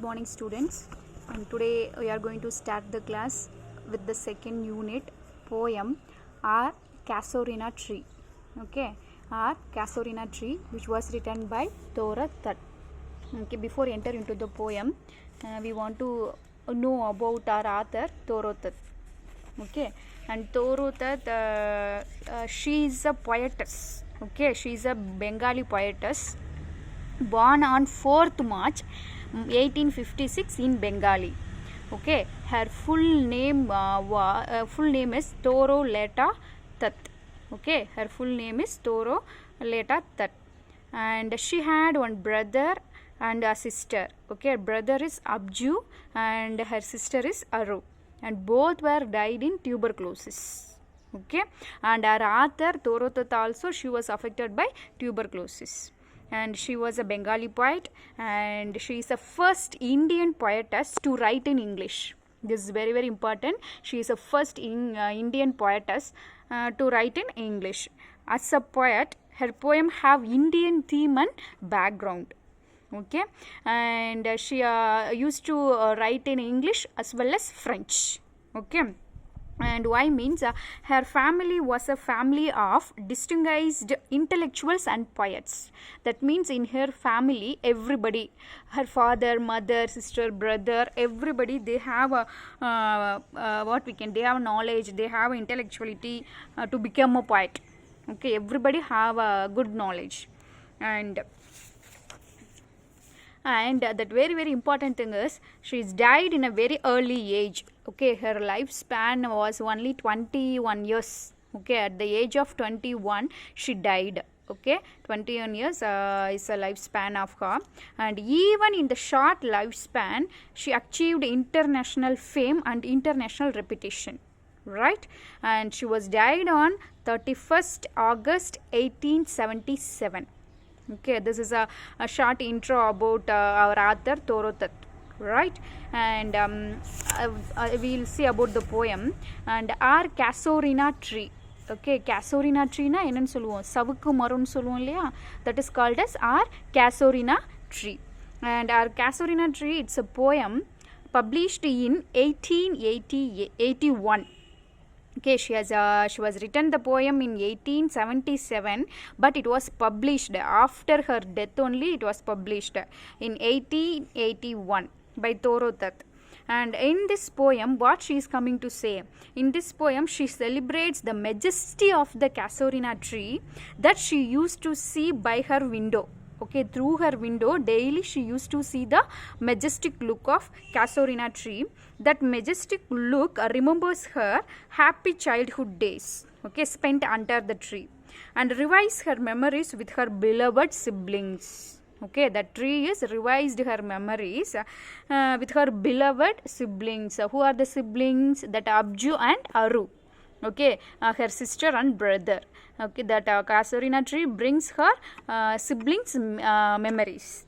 Good morning, students. And today we are going to start the class with the second unit poem Our Casuarina Tree. Okay, Our Casuarina Tree, which was written by Thoro Thut. Okay, before enter into the poem, we want to know about our author Thoro Thut. Okay, and Thoro Thut, she is a poetess. Okay, she is a Bengali poetess born on 4th March 1856 in Bengali. Okay, her full name is Thoro Leta Thut. Okay, her full name is Thoro Leta Thut, and she had one brother and a sister. Okay, her brother is Abju and her sister is Aru, and both were died in tuberculosis. Okay, and our author Thoro Thut also, she was affected by tuberculosis, and she was a Bengali poet, and she is the first Indian poetess to write in English. This is very, very important. She is the first Indian poetess to write in English. As a poet, her poem have Indian theme and background. Okay, and she used to write in English as well as French. Okay, and why means her family was a family of distinguished intellectuals and poets. That means in her family, everybody, her father, mother, sister, brother, everybody, they have they have knowledge, they have intellectuality to become a poet. Okay, everybody have a good knowledge, and that very, very important thing is she's died in a very early age. Okay, her lifespan was only 21 years. Okay, at the age of 21 she died. Okay, 21 years is a lifespan of her, and even in the short lifespan she achieved international fame and international reputation, right? And she was died on 31st August 1877. Okay, this is a short intro about our author Thoro Thut, right? And we will see about the poem. And Our Casuarina Tree. Okay, Casuarina tree na enna solluvom, savukku marum solluvom illaya, that is called as Our Casuarina Tree. And Our Casuarina Tree, it's a poem published in 1881. Okay, she was written the poem in 1877, but it was published after her death only. It was published in 1881 by Thoro Thut. And in this poem, what she is coming to say? In this poem, she celebrates the majesty of the Casuarina tree that she used to see by her window. Okay, through her window daily she used to see the majestic look of Casuarina tree. That majestic look remembers her happy childhood days, okay, spent under the tree, and revives her memories with her beloved siblings. Okay, the tree is revised her memories with her beloved siblings. Who are the siblings? That Abju and Aru. Okay, her sister and brother. Okay, that Casuarina tree brings her siblings memories.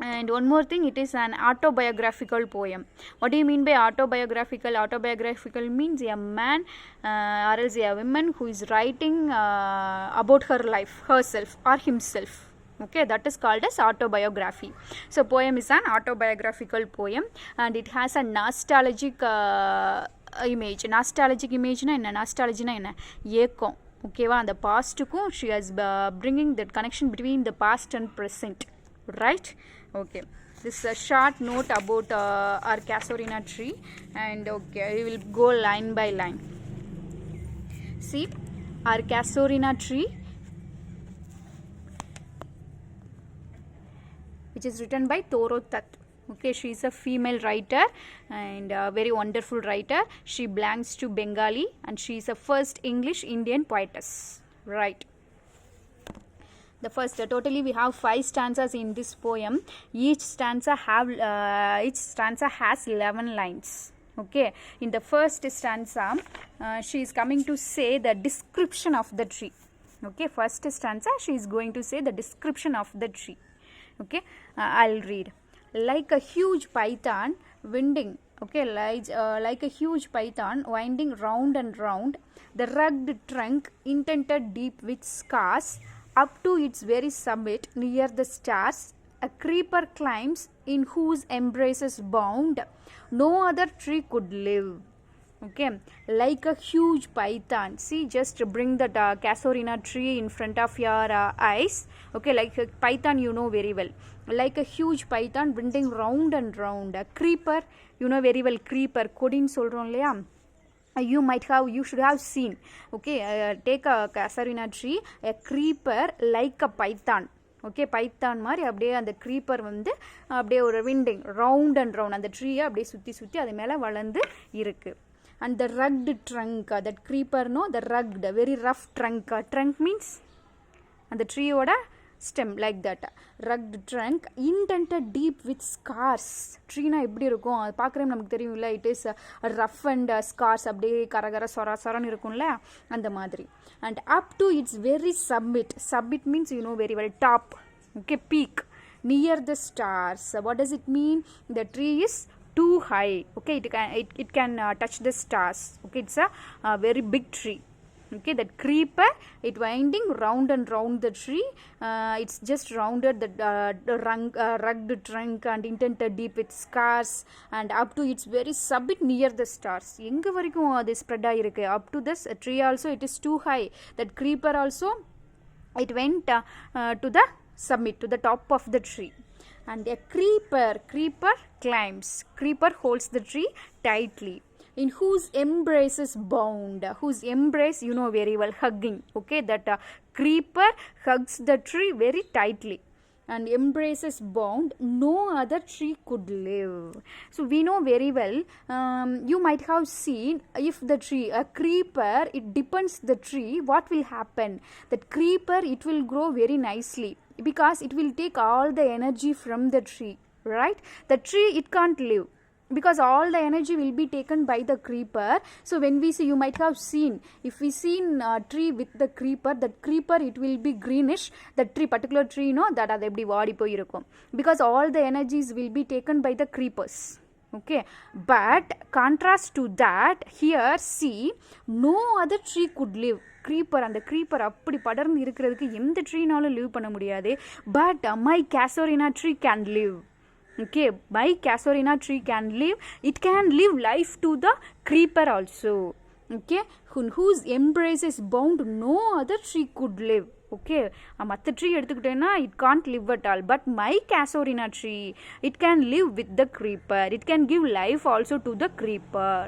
And one more thing, it is an autobiographical poem. What do you mean by autobiographical? Autobiographical means a man or else a woman who is writing about her life, herself or himself. Okay, that is called as autobiography. So poem is an autobiographical poem, and it has a nostalgic image. Nostalgic image na enna? Nostalgia na enna? Yekom. Okay, and the past ku she is bringing that connection between the past and present, right? Okay, this is a short note about our Casuarina tree, and okay, we will go line by line. See, our Casuarina tree, which is written by Thoro Thut. Okay, she is a female writer and a very wonderful writer. She belongs to Bengali, and she is a first English Indian poetess, right? The first, totally we have 5 stanzas in this poem. Each stanza has 11 lines. Okay, in the first stanza, she is coming to say the description of the tree. Okay, first stanza, she is going to say the description of the tree. Okay, I'll read. Like a huge python winding, okay, like a huge python winding round and round, the rugged trunk indented deep with scars, up to its very summit near the stars, a creeper climbs in whose embraces bound no other tree could live. Okay, like a huge python. See, just bring that casuarina tree in front of your eyes. Okay, like a python, you know very well. Like a huge python bending round and round. A creeper, you know very well. Creeper, kodin solron இல்லையா, you should have seen. Okay, take a casuarina tree, a creeper like a python. Okay, Python மாதிரி அப்படியே அந்த creeper வந்து அப்படியே ஒரு winding round and round அந்த ட்ரீயை அப்படியே சுற்றி சுற்றி அது மேலே வளர்ந்து இருக்குது. And the rugged trunk, that creeper, no, the rugged, very rough trunk. Trunk means and the tree oda stem, like that. Rugged trunk indented deep with scars. Tree na eppadi irukum adu paakram namakku theriyumla, it is rough and scars அப்படியே கரகர சொரன்னு இருக்கும்ல அந்த மாதிரி. And up to its very summit means you know very well, top. Okay, peak, near the stars. What does it mean? The tree is too high. Okay, it can touch the stars. Okay, it's a very big tree. Okay, that creeper, it winding round and round the tree. It's just rounded the rugged trunk and indented deep with scars, and up to its very summit near the stars. எங்க வரைக்கும் அது spread ஆயிருக்கு? Up to this tree also it is too high. That creeper also it went to the summit, to the top of the tree. And a creeper climbs. Creeper holds the tree tightly, in whose embrace is bound. Whose embrace, you know very well, hugging. Okay, that creeper hugs the tree very tightly, and embraces bound no other tree could live. So we know very well, you might have seen, if the tree, a creeper, it depends the tree, what will happen? That creeper, it will grow very nicely, because it will take all the energy from the tree, right? The tree, it can't live because all the energy will be taken by the creeper. So when we see, you might have seen, if we seen a tree with the creeper, that creeper, it will be greenish. That tree, particular tree, no, that adu eppadi vaadi poi irukum, because all the energies will be taken by the creepers. Okay, but contrast to that, here see, no other tree could live. creeper, அந்த creeper அப்படி படர்ந்து இருக்கிறதுக்கு எந்த ட்ரீனாலும் live பண்ண முடியாது. But my casuarina tree can live. Okay, my casuarina tree can live. It can live life to the creeper also. Okay, whose embrace is bound no other tree could live. Okay, மற்ற tree எடுத்துக்கிட்டேன்னா it can't live at all, but my casuarina tree, it can live with the creeper. It can give life also to the creeper.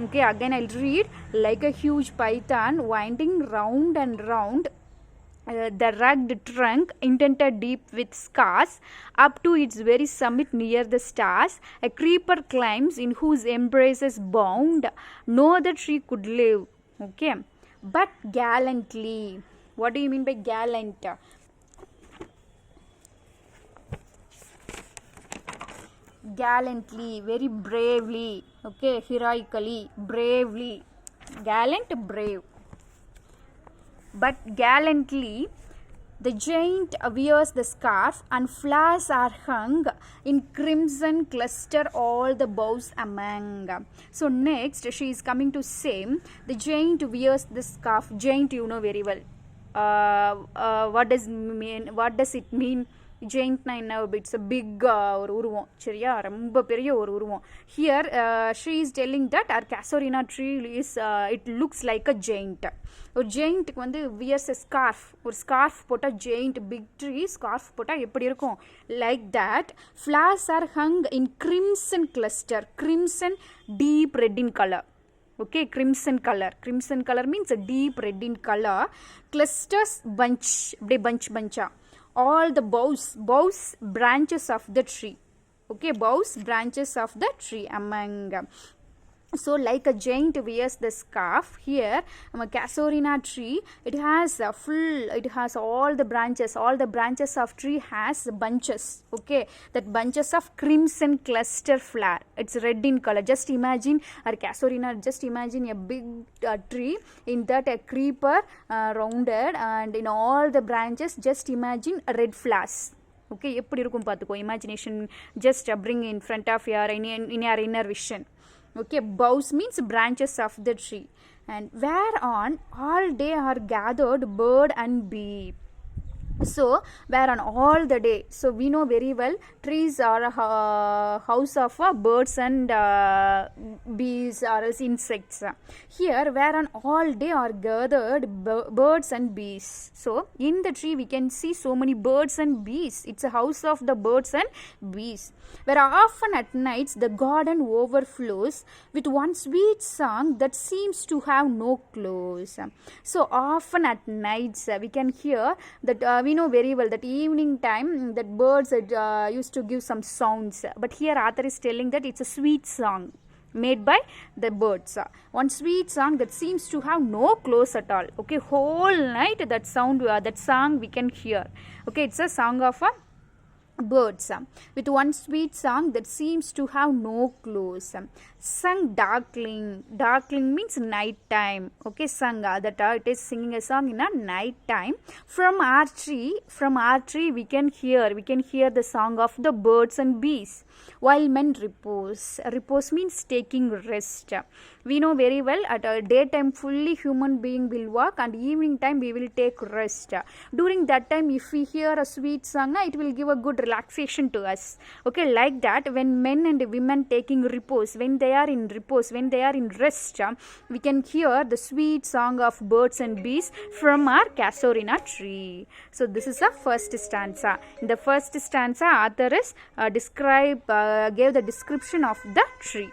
Okay, again I'll read. Like a huge python winding round and round the rugged trunk indented deep with scars, up to its very summit near the stars, a creeper climbs, in whose embraces bound no other tree could live. Okay, but gallantly. What do you mean by gallant? Gallantly, very bravely. Okay, heroically, bravely. Gallant, brave. But gallantly the giant wears the scarf, and flowers are hung in crimson cluster all the boughs among. So next she is coming to say, the giant wears the scarf. Giant, you know very well. What does it mean? ஜெயிண்ட்னா என்ன? It's a big ஒரு உருவம், சரியா, ரொம்ப பெரிய ஒரு உருவம். Here she is telling that our casuarina tree is it looks like a giant. ஒரு ஜெயிண்ட்டுக்கு வந்து வியர்ஸ் எ ஸ்கார்ஃப், ஒரு ஸ்கார்ஃப் போட்டால் ஜெயிண்ட், பிக் ட்ரீ ஸ்கார்ஃப் போட்டால் எப்படி இருக்கும்? Like that. Flowers are hung in crimson cluster. Crimson, deep red in colour. Okay, crimson color means a deep red in color. Clusters, bunch, bunch. All the boughs branches of the tree. Okay, boughs branches of the tree among. So like a giant wears the scarf, here a casuarina tree, it has all the branches of tree has bunches. Okay, that bunches of crimson cluster flower, it's red in color. Just imagine our casuarina, just imagine a big tree, in that a creeper rounded, and in all the branches just imagine red flowers. Okay, எப்படி இருக்கும் பார்த்துக்கோ, imagination just bring in front of your in your inner vision. Okay, boughs means branches of the tree, and whereon all day are gathered bird and bee. So where on all the day, so we know very well trees are a house of birds and bees or else insects. Here where on all day are gathered birds and bees. So in the tree we can see so many birds and bees. It's a house of the birds and bees, where often at nights the garden overflows with one sweet song that seems to have no close. So often at nights we can hear that we know very well that evening time that birds used to give some sounds, but here author is telling that it's a sweet song made by the birds, one sweet song that seems to have no close at all. Okay, whole night that sound, that song we can hear. Okay, it's a song of a birds with one sweet song that seems to have no close, sung darkling. Darkling means night time. Okay, sung that it is singing a song in a night time. From our tree we can hear the song of the birds and bees, while men repose means taking rest. We know very well at a daytime fully human being will work, and evening time we will take rest. During that time if we hear a sweet song, it will give a good relaxation to us. Okay, like that when men and women taking repose, when they are in repose, when they are in rest, we can hear the sweet song of birds and bees from our casuarina tree. So this is the first stanza. In the first stanza author is gave the description of the tree.